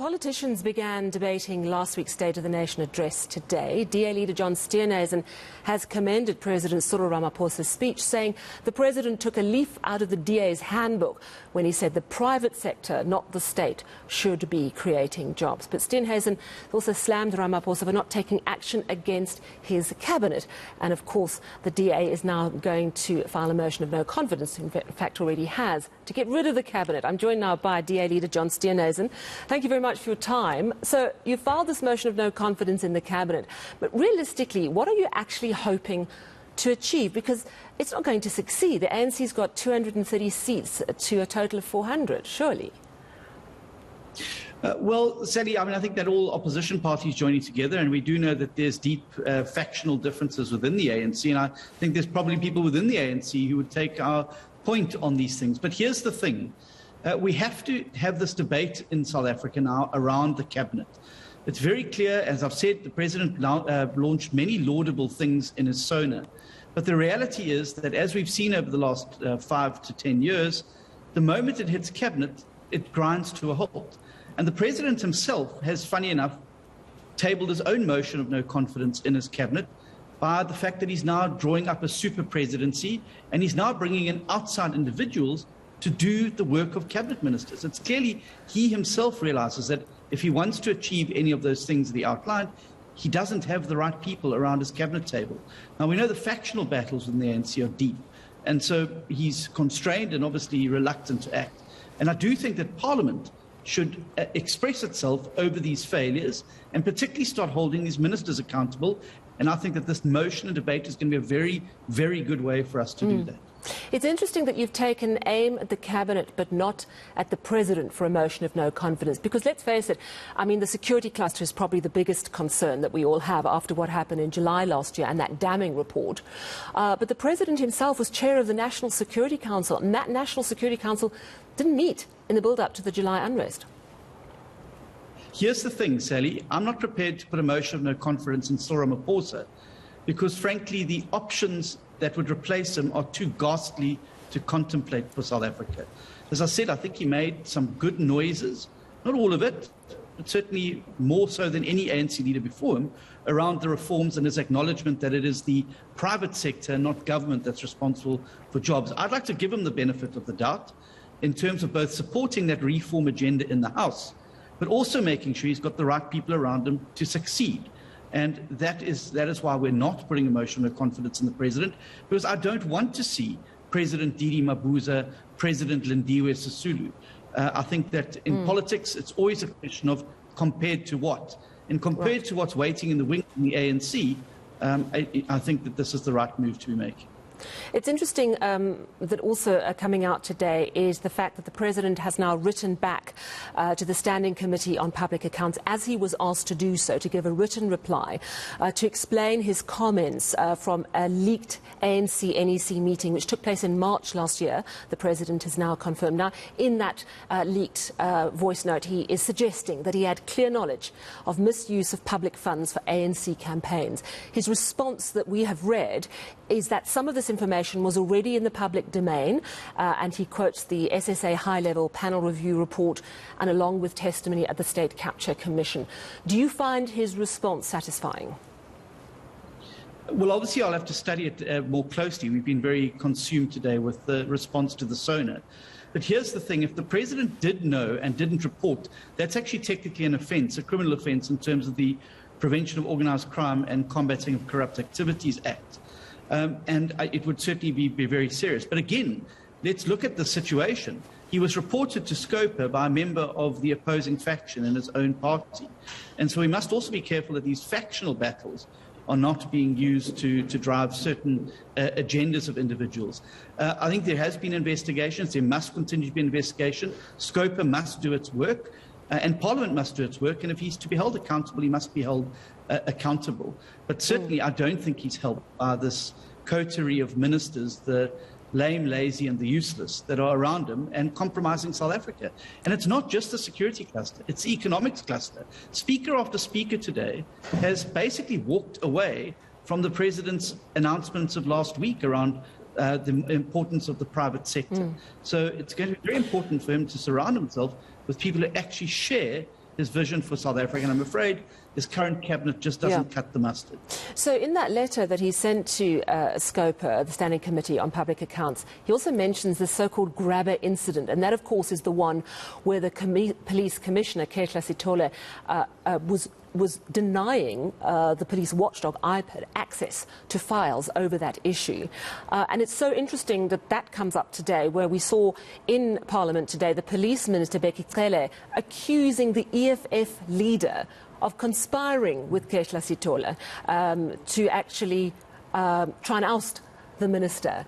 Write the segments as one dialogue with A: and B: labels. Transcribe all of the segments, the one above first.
A: Politicians began debating last week's State of the Nation address today. DA leader John Steenhuisen has commended President Cyril Ramaphosa's speech, saying the president took a leaf out of the DA's handbook when he said the private sector, not the state, should be creating jobs. But Steenhuisen also slammed Ramaphosa for not taking action against his cabinet. And of course, the DA is now going to file a motion of no confidence, in fact already has, to get rid of the cabinet. I'm joined now by DA leader John Steenhuisen. Thank you very much for your time. So you filed this motion of no confidence in the cabinet, but realistically, what are you actually hoping to achieve? Because it's not going to succeed. The ANC's got 230 seats to a total of 400, surely.
B: Well, Sally, I think that all opposition parties joining together, and we do know that there's deep factional differences within the ANC, and I think there's probably people within the ANC who would take our point on these things. But here's the thing. We have to have this debate in South Africa now around the cabinet. It's very clear, as I've said, the president launched many laudable things in his Sona. But the reality is that, as we've seen over the last 5 to 10 years, the moment it hits cabinet, it grinds to a halt. And the president himself has, funny enough, tabled his own motion of no confidence in his cabinet by the fact that he's now drawing up a super presidency, and he's now bringing in outside individuals to do the work of cabinet ministers. It's clearly he himself realizes that if he wants to achieve any of those things that he outlined, he doesn't have the right people around his cabinet table. Now, we know the factional battles within the ANC are deep, and so he's constrained and obviously reluctant to act. And I do think that Parliament should express itself over these failures and particularly start holding these ministers accountable. And I think that this motion and debate is going to be a very, very good way for us to do that.
A: It's interesting that you've taken aim at the cabinet but not at the president for a motion of no confidence, because let's face it, the security cluster is probably the biggest concern that we all have after what happened in July last year and that damning report. But the president himself was chair of the National Security Council, and that National Security Council didn't meet in the build-up to the July unrest.
B: Here's the thing, Sally. I'm not prepared to put a motion of no confidence in Cyril Ramaphosa because, frankly, the options that would replace him are too ghastly to contemplate for South Africa. As I said, I think he made some good noises, not all of it, but certainly more so than any ANC leader before him, around the reforms and his acknowledgement that it is the private sector, not government, that's responsible for jobs. I'd like to give him the benefit of the doubt in terms of both supporting that reform agenda in the House, but also making sure he's got the right people around him to succeed. And that is why we're not putting a motion of confidence in the president, because I don't want to see President Didi Mabuza, President Lindiwe Sisulu. I think that in politics, it's always a question of compared to what. And compared to what's waiting in the wings in the ANC, I think that this is the right move to be making.
A: It's interesting that also coming out today is the fact that the president has now written back to the Standing Committee on Public Accounts, as he was asked to do so, to give a written reply to explain his comments from a leaked ANC-NEC meeting which took place in March last year. The president has now confirmed. Now, in that leaked voice note, he is suggesting that he had clear knowledge of misuse of public funds for ANC campaigns. His response that we have read is that some of this information was already in the public domain, and he quotes the SSA high-level panel review report and along with testimony at the State Capture Commission. Do you find his response satisfying?
B: Well, obviously, I'll have to study it more closely. We've been very consumed today with the response to the Sona. But here's the thing. If the president did know and didn't report, that's actually technically an offence, a criminal offence in terms of the Prevention of Organised Crime and Combating of Corrupt Activities Act. And it would certainly be very serious. But again, let's look at the situation. He was reported to Scopa by a member of the opposing faction in his own party. And so we must also be careful that these factional battles are not being used to drive certain agendas of individuals. I think there has been investigations. There must continue to be investigation. Scopa must do its work. And Parliament must do its work, and if he's to be held accountable, he must be held accountable. But certainly I don't think he's helped by this coterie of ministers, the lame, lazy and the useless that are around him and compromising South Africa. And it's not just the security cluster, it's the economics cluster. Speaker after speaker today has basically walked away from the president's announcements of last week around the importance of the private sector. So it's going to be very important for him to surround himself with people who actually share his vision for South Africa. And I'm afraid his current cabinet just doesn't cut the mustard.
A: So in that letter that he sent to SCOPA, the Standing Committee on Public Accounts, he also mentions the so-called grabber incident. And that, of course, is the one where the police commissioner, Kehla Sitole, was denying the police watchdog IPID access to files over that issue. And it's so interesting that that comes up today, where we saw in Parliament today the police minister, Bheki Cele, accusing the EFF leader of conspiring with Kehla Sitole to actually try and oust the minister.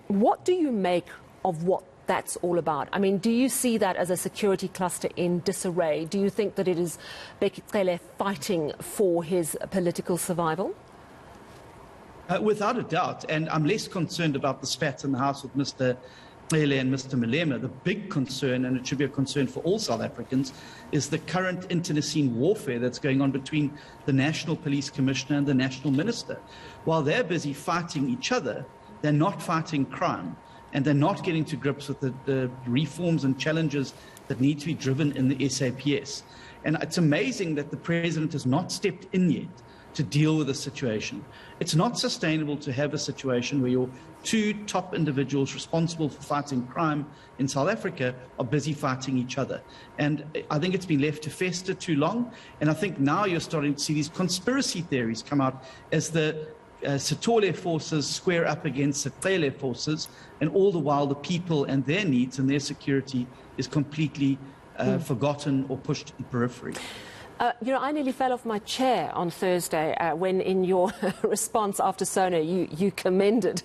A: What do you make of what that's all about? I mean, do you see that as a security cluster in disarray? Do you think that it is Bheki Cele fighting for his political survival?
B: Without a doubt, and I'm less concerned about the spat in the House with Mr. Cele and Mr. Malema. The big concern, and it should be a concern for all South Africans, is the current internecine warfare that's going on between the National Police Commissioner and the National Minister. While they're busy fighting each other, they're not fighting crime, and they're not getting to grips with the reforms and challenges that need to be driven in the SAPS. And it's amazing that the President has not stepped in yet to deal with the situation. It's not sustainable to have a situation where your two top individuals responsible for fighting crime in South Africa are busy fighting each other. And I think it's been left to fester too long. And I think now you're starting to see these conspiracy theories come out as the Sitole forces square up against the Cele forces, and all the while the people and their needs and their security is completely forgotten or pushed to the periphery.
A: You know, I nearly fell off my chair on Thursday when, in your response after Sona, you commended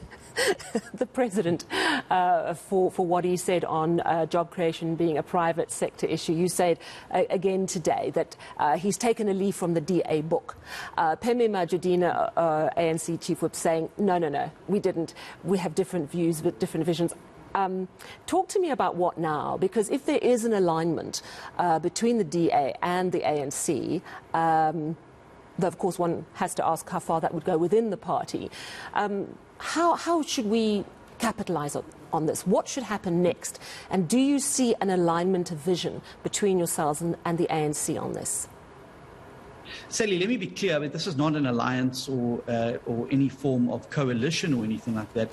A: the President for what he said on job creation being a private sector issue. You said again today that he's taken a leaf from the DA book. Peme Majudina, ANC Chief Whip, saying, no, we didn't. We have different views, but different visions. Talk to me about what now, because if there is an alignment between the DA and the ANC, though of course one has to ask how far that would go within the party, how should we capitalise on this? What should happen next? And do you see an alignment of vision between yourselves and the ANC on this?
B: Sally, let me be clear. I mean, this is not an alliance or any form of coalition or anything like that.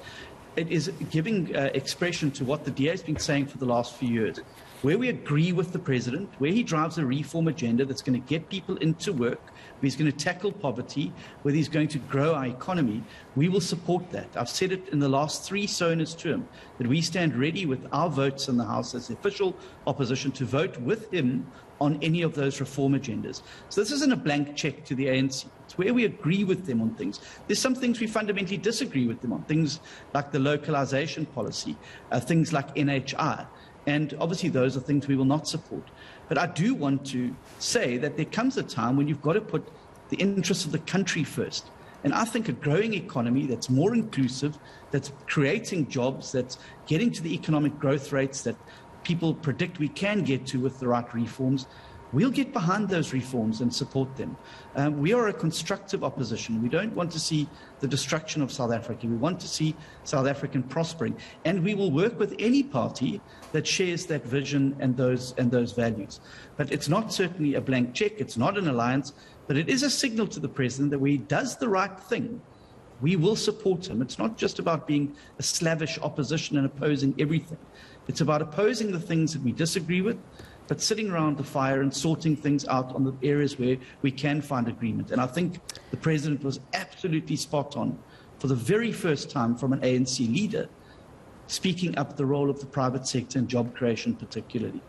B: It is giving expression to what the DA has been saying for the last few years, where we agree with the President, where he drives a reform agenda that's going to get people into work, where he's going to tackle poverty, where he's going to grow our economy. We will support that. I've said it in the last 3 Sonas to him, that we stand ready with our votes in the House as the official opposition to vote with him on any of those reform agendas. So this isn't a blank check to the ANC. It's where we agree with them on things. There's some things we fundamentally disagree with them on, things like the localization policy, things like NHI. And obviously those are things we will not support. But I do want to say that there comes a time when you've got to put the interests of the country first. And I think a growing economy that's more inclusive, that's creating jobs, that's getting to the economic growth rates that people predict we can get to with the right reforms, we'll get behind those reforms and support them. We are a constructive opposition. We don't want to see the destruction of South Africa. We want to see South African prospering. And we will work with any party that shares that vision and those values. But it's not certainly a blank check. It's not an alliance. But it is a signal to the President that when he does the right thing, we will support him. It's not just about being a slavish opposition and opposing everything. It's about opposing the things that we disagree with, but sitting around the fire and sorting things out on the areas where we can find agreement. And I think the President was absolutely spot on for the very first time from an ANC leader, speaking up the role of the private sector and job creation particularly.